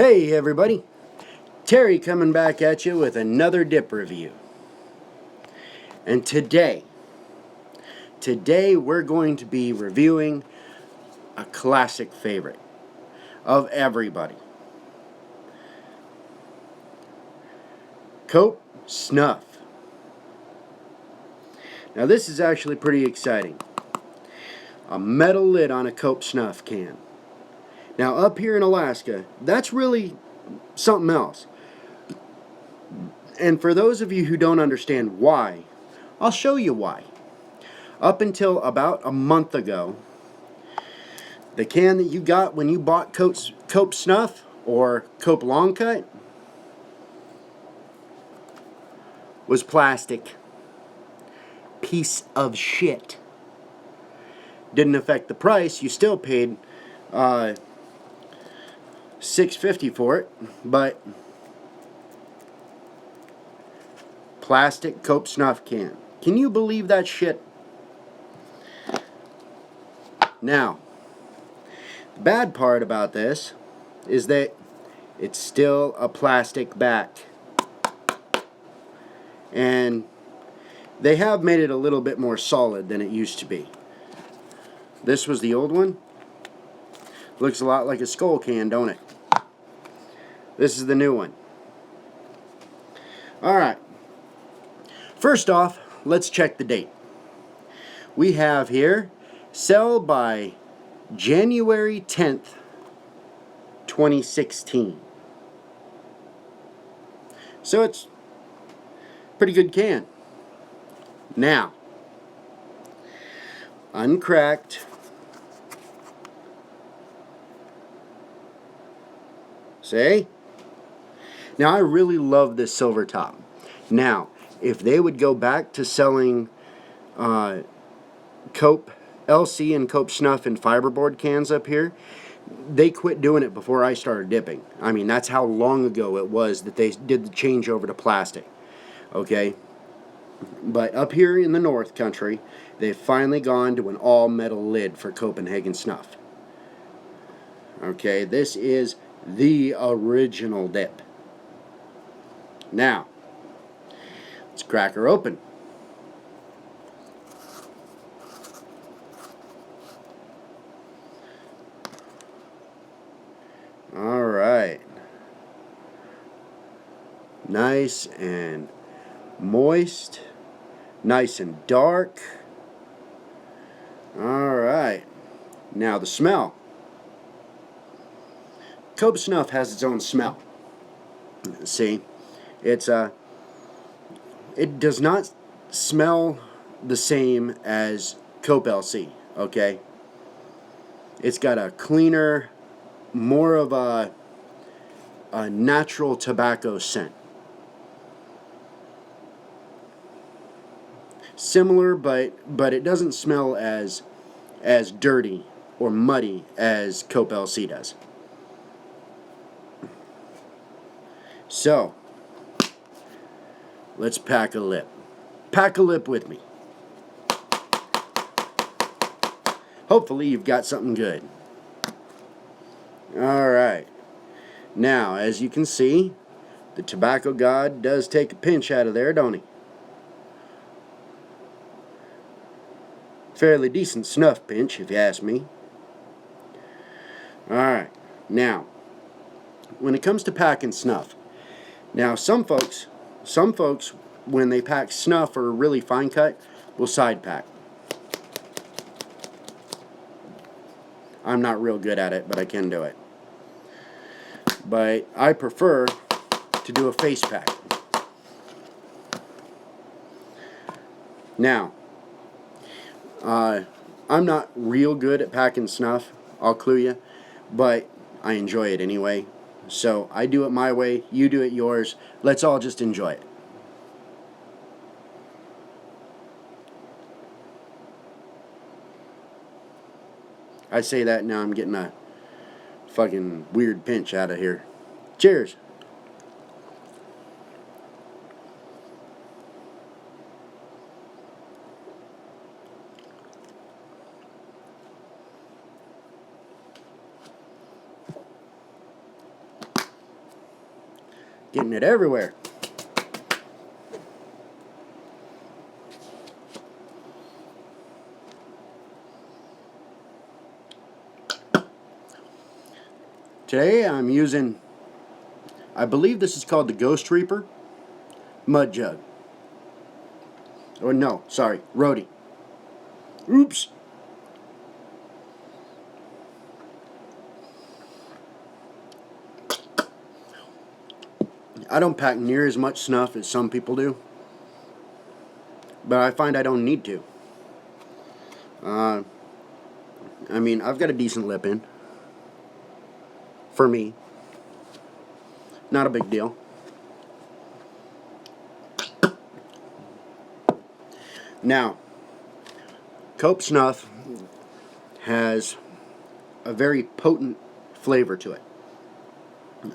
Hey everybody, Terry coming back at you with another dip review. And today we're going to be reviewing a classic favorite of everybody. Cope Snuff. Now this is actually pretty exciting. A metal lid on a Cope Snuff can. Now up here in Alaska, that's really something else. And for those of you who don't understand why, I'll show you why. Up until about a month ago, the can that you got when you bought Cope Snuff or Cope Long Cut was plastic. Piece of shit. Didn't affect the price. You still paid $6.50 for it, but plastic Cope Snuff can. Can you believe that shit? Now, the bad part about this is that it's still a plastic back. And they have made it a little bit more solid than it used to be. This was the old one. Looks a lot like a skull can, don't it? This is the new one. Alright. First off, let's check the date. We have here, sell by January 10th, 2016. So it's a pretty good can. Now, uncracked. See? Now I really love this silver top. Now, if they would go back to selling Cope LC and Cope Snuff in fiberboard cans up here, they quit doing it before I started dipping. I mean, that's how long ago it was that they did the change over to plastic. Okay? But up here in the North Country, they've finally gone to an all-metal lid for Copenhagen Snuff. Okay, this is the original dip. Now, let's crack her open. Alright. Nice and moist. Nice and dark. Alright. Now the smell. Cope Snuff has its own smell. See? It does not smell the same as Cope LC, okay? It's got a cleaner, more of a natural tobacco scent. Similar, but it doesn't smell as dirty or muddy as Cope LC does. So, let's pack a lip. Pack a lip with me. Hopefully you've got something good. Alright. Now, as you can see, the tobacco god does take a pinch out of there, don't he? Fairly decent snuff pinch, if you ask me. Alright. Now, when it comes to packing snuff, now some folks, when they pack snuff or really fine cut, will side pack. I'm not real good at it, but I can do it. But I prefer to do a face pack. Now, I'm not real good at packing snuff, I'll clue you, but I enjoy it anyway. So I do it my way, you do it yours. Let's all just enjoy it. I say that now I'm getting a fucking weird pinch out of here. Cheers. Getting it everywhere. Today I'm using, I believe this is called the Ghost Reaper Mud Jug. Or no, sorry, Roadie. Oops. I don't pack near as much snuff as some people do, but I find I don't need to. I mean, I've got a decent lip in. For me. Not a big deal. Now, Cope Snuff has a very potent flavor to it.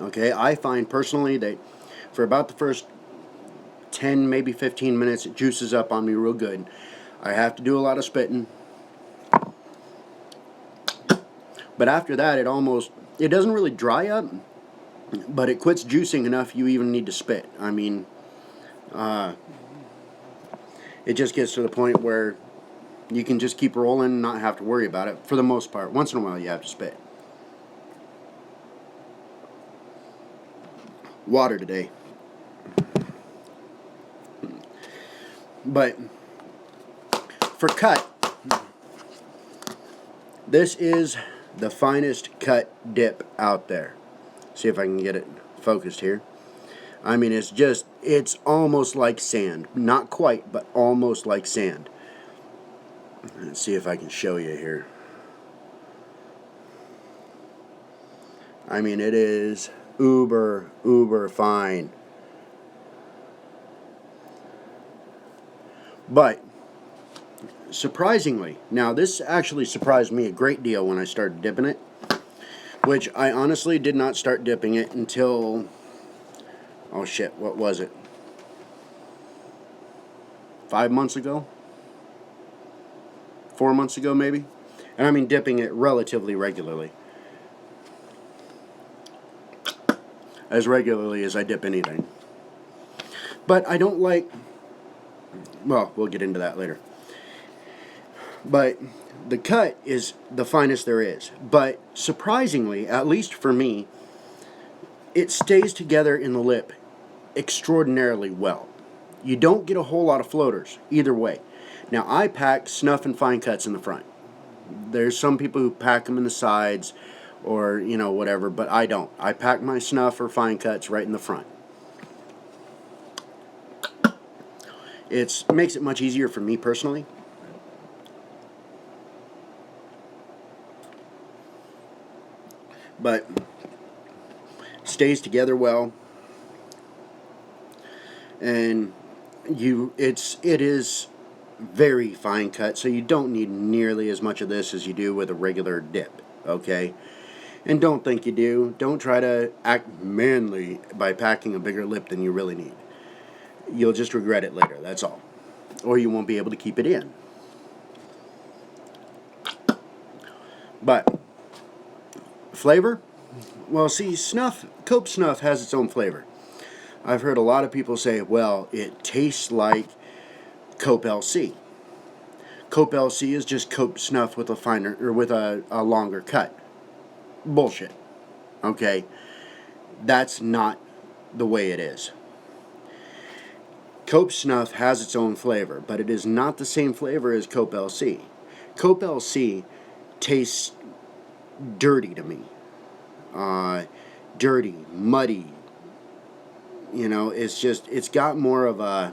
Okay, I find personally that for about the first 10, maybe 15 minutes, it juices up on me real good. I have to do a lot of spitting. But after that, it doesn't really dry up, but it quits juicing enough you even need to spit. I mean, it just gets to the point where you can just keep rolling and not have to worry about it for the most part. Once in a while, you have to spit. Water today. But for cut, this is the finest cut dip out there. See if I can get it focused here. I mean, it's almost like sand. Not quite, but almost like sand. Let's see if I can show you here. I mean, it is uber fine. But surprisingly, now this actually surprised me a great deal when I started dipping it, which I honestly did not start dipping it until, oh shit, what was it? 5 months ago? 4 months ago maybe? And I mean dipping it relatively regularly. As regularly as I dip anything. But I don't like, well, we'll get into that later. But the cut is the finest there is. But surprisingly, at least for me, it stays together in the lip extraordinarily well. You don't get a whole lot of floaters either way. Now, I pack snuff and fine cuts in the front. There's some people who pack them in the sides or, you know, whatever, but I don't. I pack my snuff or fine cuts right in the front. It makes it much easier for me personally. But stays together well, and it is very fine cut, so you don't need nearly as much of this as you do with a regular dip. Okay, and don't think you do. Don't try to act manly by packing a bigger lip than you really need. You'll just regret it later. That's all, or you won't be able to keep it in. But flavor? Well, see, Cope Snuff has its own flavor. I've heard a lot of people say, well, it tastes like Cope LC. Cope LC is just Cope Snuff with a longer cut. Bullshit. Okay? That's not the way it is. Cope Snuff has its own flavor, but it is not the same flavor as Cope LC. Cope LC tastes dirty to me. Dirty, muddy. You know, it's got more of a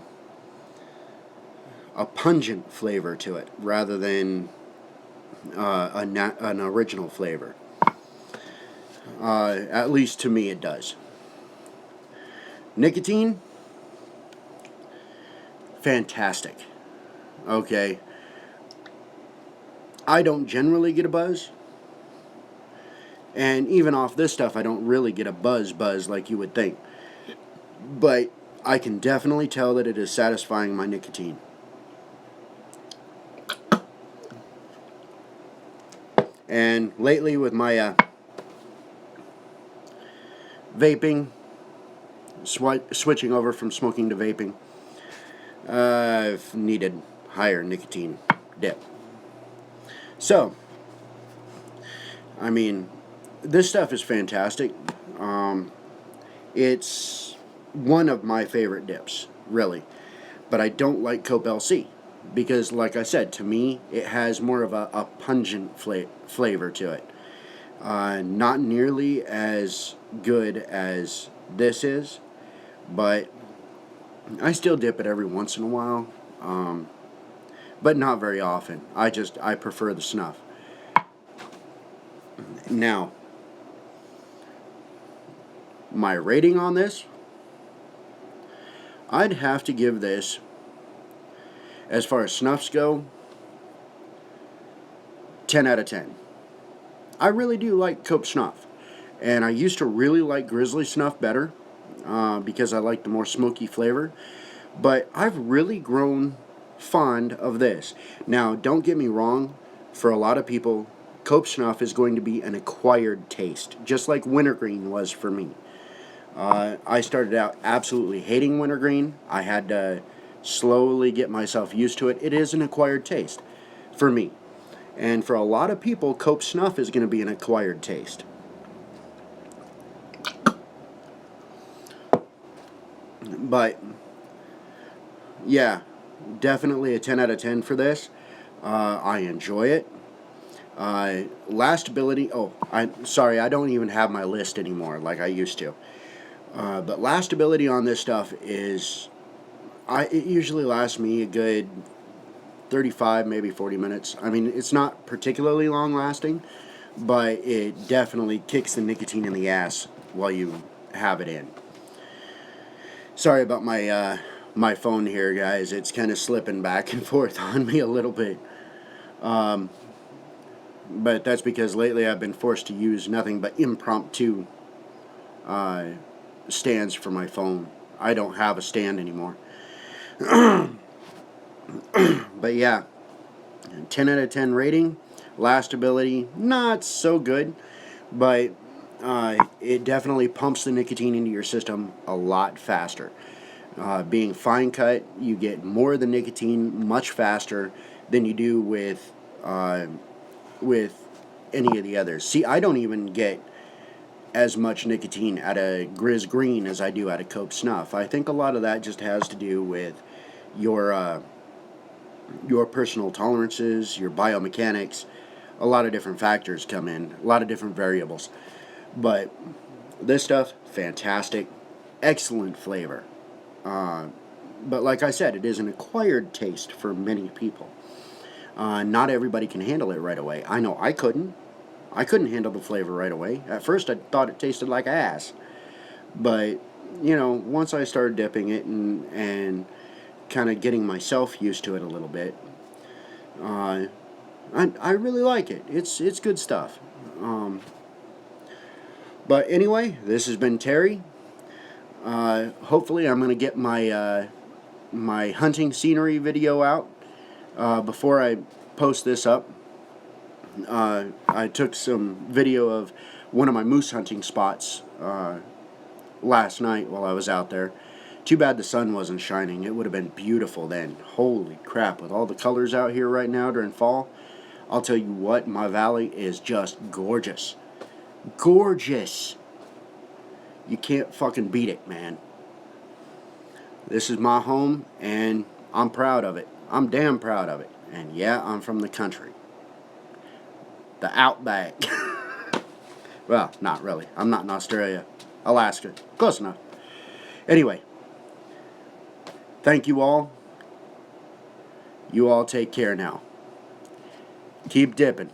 pungent flavor to it rather than an original flavor. At least to me it does. Nicotine, fantastic. Okay. I don't generally get a buzz. And even off this stuff, I don't really get a buzz like you would think. But I can definitely tell that it is satisfying my nicotine. And lately with my vaping, switching over from smoking to vaping, I've needed higher nicotine dip. So, I mean, this stuff is fantastic. It's one of my favorite dips, really. But I don't like Cope LC because, like I said, to me, it has more of a pungent flavor to it. Not nearly as good as this is, but I still dip it every once in a while, but not very often. I prefer the Snuff. Now, my rating on this, I'd have to give this, as far as Snuffs go, 10 out of 10. I really do like Cope Snuff, and I used to really like Grizzly Snuff better because I like the more smoky flavor, but I've really grown fond of this. Now, don't get me wrong, for a lot of people, Cope Snuff is going to be an acquired taste, just like wintergreen was for me. I started out absolutely hating wintergreen. I had to slowly get myself used to it. It is an acquired taste for me. And for a lot of people, Cope Snuff is going to be an acquired taste. But, yeah, definitely a 10 out of 10 for this. I enjoy it. Lastability, sorry, I don't even have my list anymore like I used to. But lastability on this stuff is, it usually lasts me a good 35, maybe 40 minutes. I mean, it's not particularly long lasting, but it definitely kicks the nicotine in the ass while you have it in. Sorry about my phone here, guys. It's kind of slipping back and forth on me a little bit. But that's because lately I've been forced to use nothing but impromptu stands for my phone. I don't have a stand anymore. But yeah, 10 out of 10 rating. Lastability, not so good, but it definitely pumps the nicotine into your system a lot faster. Being fine cut, you get more of the nicotine much faster than you do with any of the others. See, I don't even get as much nicotine out of Grizz Green as I do out of Cope Snuff. I think a lot of that just has to do with your personal tolerances, your biomechanics. A lot of different factors come in, a lot of different variables. But this stuff, fantastic, excellent flavor. But like I said, it is an acquired taste for many people. Not everybody can handle it right away. I know I couldn't. I couldn't handle the flavor right away. At first I thought it tasted like ass. But, once I started dipping it and kind of getting myself used to it a little bit, I really like it. It's good stuff. But anyway, this has been Terry. Hopefully I'm going to get my my hunting scenery video out before I post this up. I took some video of one of my moose hunting spots last night while I was out there. Too bad the sun wasn't shining. It would have been beautiful then. Holy crap, with all the colors out here right now during fall, I'll tell you what, my valley is just gorgeous. Gorgeous. You can't fucking beat it, man. This is my home, and I'm proud of it. I'm damn proud of it. And yeah, I'm from the country. The outback. Well, not really. I'm not in Australia. Alaska. Close enough. Anyway. Thank you all. You all take care now. Keep dipping.